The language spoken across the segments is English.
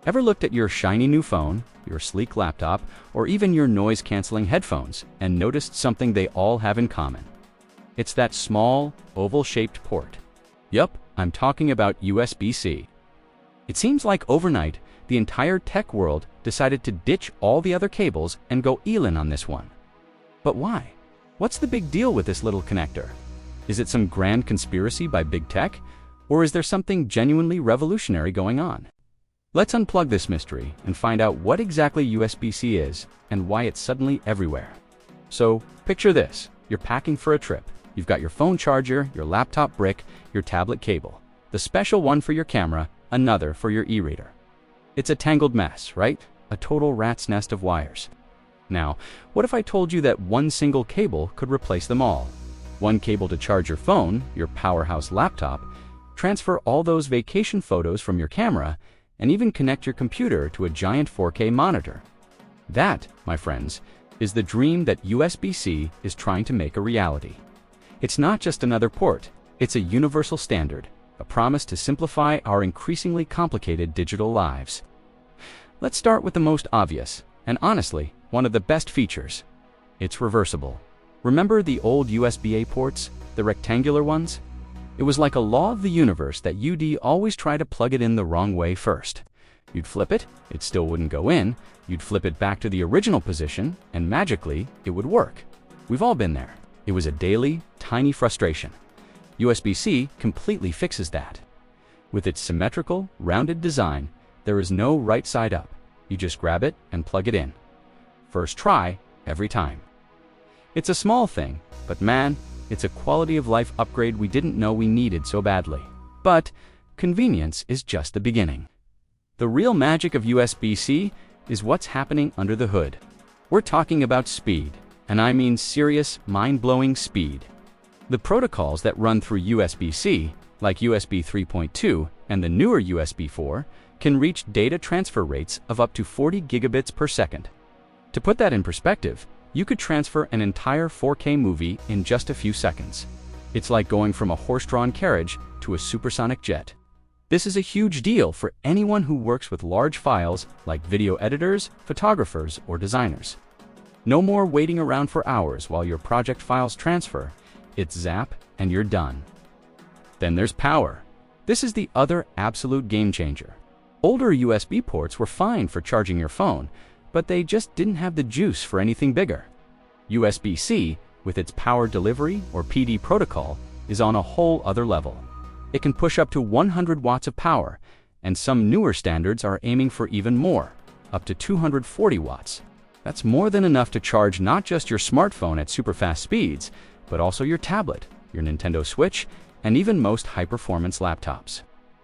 Ever looked at your shiny new phone, your sleek laptop, or even your noise-canceling headphones and noticed something they all have in common? It's that small, oval-shaped port. Yup, I'm talking about USB-C. It seems like overnight, the entire tech world decided to ditch all the other cables and go Elon on this one. But why? What's the big deal with this little connector? Is it some grand conspiracy by big tech? Or is there something genuinely revolutionary going on? Let's unplug this mystery and find out what exactly USB-C is and why it's suddenly everywhere. So, picture this. You're packing for a trip. You've got your phone charger, your laptop brick, your tablet cable, the special one for your camera, another for your e-reader. It's a tangled mess, right? A total rat's nest of wires. Now, what if I told you that one single cable could replace them all? One cable to charge your phone, your powerhouse laptop, transfer all those vacation photos from your camera, and even connect your computer to a giant 4K monitor. That, my friends, is the dream that USB-C is trying to make a reality. It's not just another port, it's a universal standard, a promise to simplify our increasingly complicated digital lives. Let's start with the most obvious, and honestly, one of the best features. It's reversible. Remember the old USB-A ports, the rectangular ones? It was like a law of the universe that you'd always try to plug it in the wrong way first. You'd flip it, it still wouldn't go in, you'd flip it back to the original position, and magically, it would work. We've all been there. It was a daily, tiny frustration. USB-C completely fixes that. With its symmetrical, rounded design, there is no right side up. You just grab it and plug it in. First try, every time. It's a small thing, but man, it's a quality of life upgrade we didn't know we needed so badly. But convenience is just the beginning. The real magic of USB-C is what's happening under the hood. We're talking about speed, and I mean serious, mind-blowing speed. The protocols that run through USB-C, like USB 3.2 and the newer USB 4, can reach data transfer rates of up to 40 gigabits per second. To put that in perspective, you could transfer an entire 4K movie in just a few seconds. It's like going from a horse-drawn carriage to a supersonic jet. This is a huge deal for anyone who works with large files like video editors, photographers, or designers. No more waiting around for hours while your project files transfer. It's zap and you're done. Then there's power. This is the other absolute game changer. Older USB ports were fine for charging your phone, but they just didn't have the juice for anything bigger. USB-C, with its power delivery or PD protocol, is on a whole other level. It can push up to 100 watts of power, and some newer standards are aiming for even more, up to 240 watts. That's more than enough to charge not just your smartphone at super fast speeds, but also your tablet, your Nintendo Switch, and even most high-performance laptops.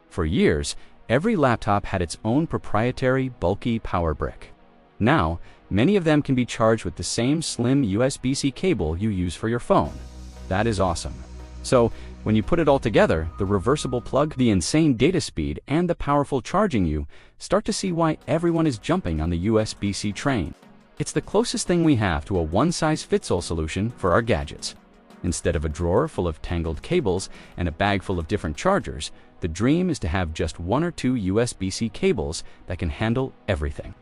For years, every laptop had its own proprietary, bulky power brick. Now, many of them can be charged with the same slim USB-C cable you use for your phone. That is awesome. So, when you put it all together, the reversible plug, the insane data speed, and the powerful charging, you start to see why everyone is jumping on the USB-C train. It's the closest thing we have to a one-size-fits-all solution for our gadgets. Instead of a drawer full of tangled cables and a bag full of different chargers, the dream is to have just one or two USB-C cables that can handle everything.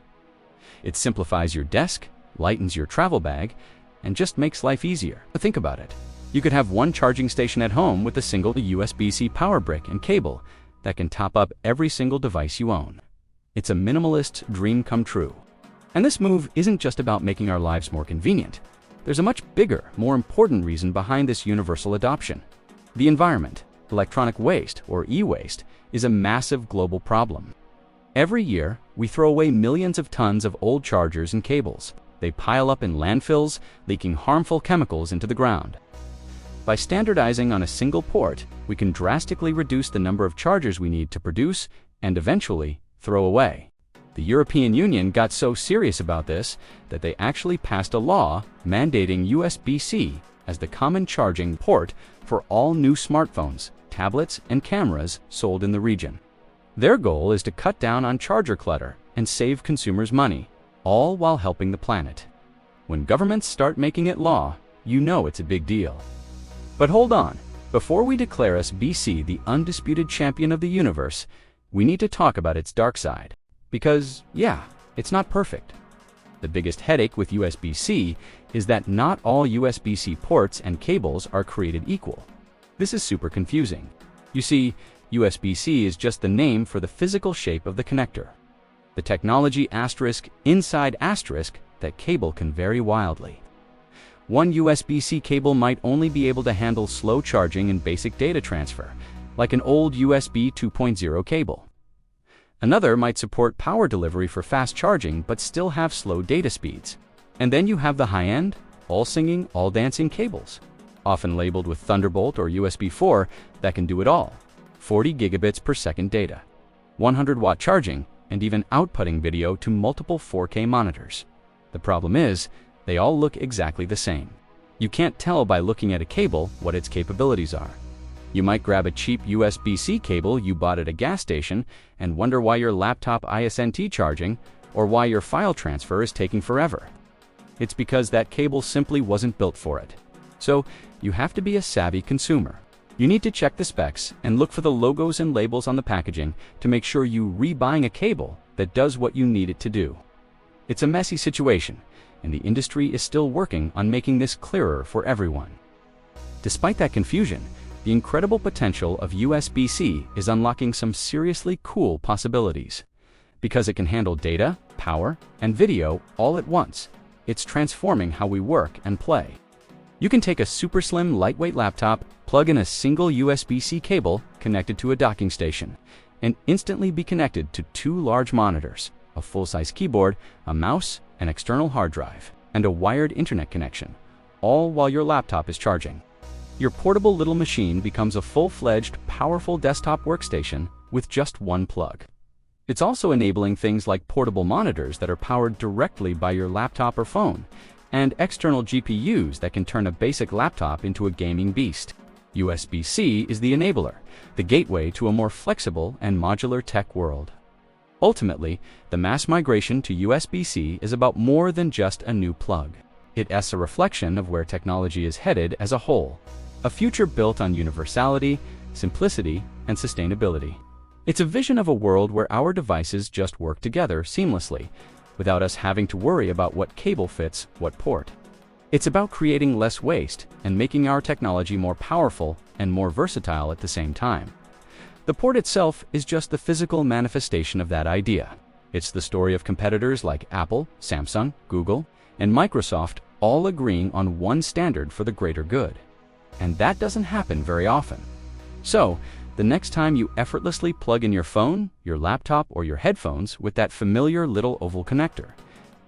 It simplifies your desk, lightens your travel bag, and just makes life easier. Think about it. You could have one charging station at home with a single USB-C power brick and cable that can top up every single device you own. It's a minimalist's dream come true. And this move isn't just about making our lives more convenient. There's a much bigger, more important reason behind this universal adoption. The environment, electronic waste, or e-waste, is a massive global problem. Every year, we throw away millions of tons of old chargers and cables. They pile up in landfills, leaking harmful chemicals into the ground. By standardizing on a single port, we can drastically reduce the number of chargers we need to produce and eventually throw away. The European Union got so serious about this that they actually passed a law mandating USB-C as the common charging port for all new smartphones, tablets, and cameras sold in the region. Their goal is to cut down on charger clutter and save consumers money, all while helping the planet. When governments start making it law, you know it's a big deal. But hold on, before we declare USB-C the undisputed champion of the universe, we need to talk about its dark side. Because, yeah, it's not perfect. The biggest headache with USB-C is that not all USB-C ports and cables are created equal. This is super confusing. You see, USB-C is just the name for the physical shape of the connector. The technology asterisk inside asterisk, that cable can vary wildly. One USB-C cable might only be able to handle slow charging and basic data transfer, like an old USB 2.0 cable. Another might support power delivery for fast charging but still have slow data speeds. And then you have the high-end, all-singing, all-dancing cables, often labeled with Thunderbolt or USB 4, that can do it all. 40 gigabits per second data, 100-watt charging, and even outputting video to multiple 4K monitors. The problem is, they all look exactly the same. You can't tell by looking at a cable what its capabilities are. You might grab a cheap USB-C cable you bought at a gas station and wonder why your laptop isn't charging or why your file transfer is taking forever. It's because that cable simply wasn't built for it. So, you have to be a savvy consumer. You need to check the specs and look for the logos and labels on the packaging to make sure you're rebuying a cable that does what you need it to do. It's a messy situation, and the industry is still working on making this clearer for everyone. Despite that confusion, the incredible potential of USB-C is unlocking some seriously cool possibilities. Because it can handle data, power, and video all at once, it's transforming how we work and play. You can take a super slim, lightweight laptop, plug in a single USB-C cable connected to a docking station, and instantly be connected to 2 large monitors, a full-size keyboard, a mouse, an external hard drive, and a wired internet connection, all while your laptop is charging. Your portable little machine becomes a full-fledged, powerful desktop workstation with just one plug. It's also enabling things like portable monitors that are powered directly by your laptop or phone, and external GPUs that can turn a basic laptop into a gaming beast. USB-C is the enabler, the gateway to a more flexible and modular tech world. Ultimately, the mass migration to USB-C is about more than just a new plug. It's a reflection of where technology is headed as a whole, a future built on universality, simplicity, and sustainability. It's a vision of a world where our devices just work together seamlessly, without us having to worry about what cable fits what port. It's about creating less waste and making our technology more powerful and more versatile at the same time. The port itself is just the physical manifestation of that idea. It's the story of competitors like Apple, Samsung, Google, and Microsoft all agreeing on one standard for the greater good. And that doesn't happen very often. So, the next time you effortlessly plug in your phone, your laptop, or your headphones with that familiar little oval connector,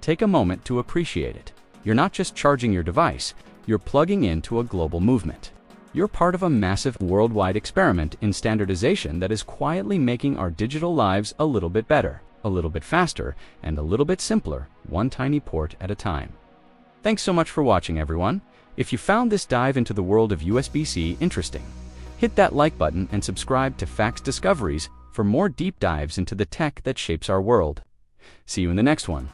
take a moment to appreciate it. You're not just charging your device, you're plugging into a global movement. You're part of a massive worldwide experiment in standardization that is quietly making our digital lives a little bit better, a little bit faster, and a little bit simpler, one tiny port at a time. Thanks so much for watching, everyone. If you found this dive into the world of USB-C interesting, hit that like button and subscribe to Facts Discoveries for more deep dives into the tech that shapes our world. See you in the next one.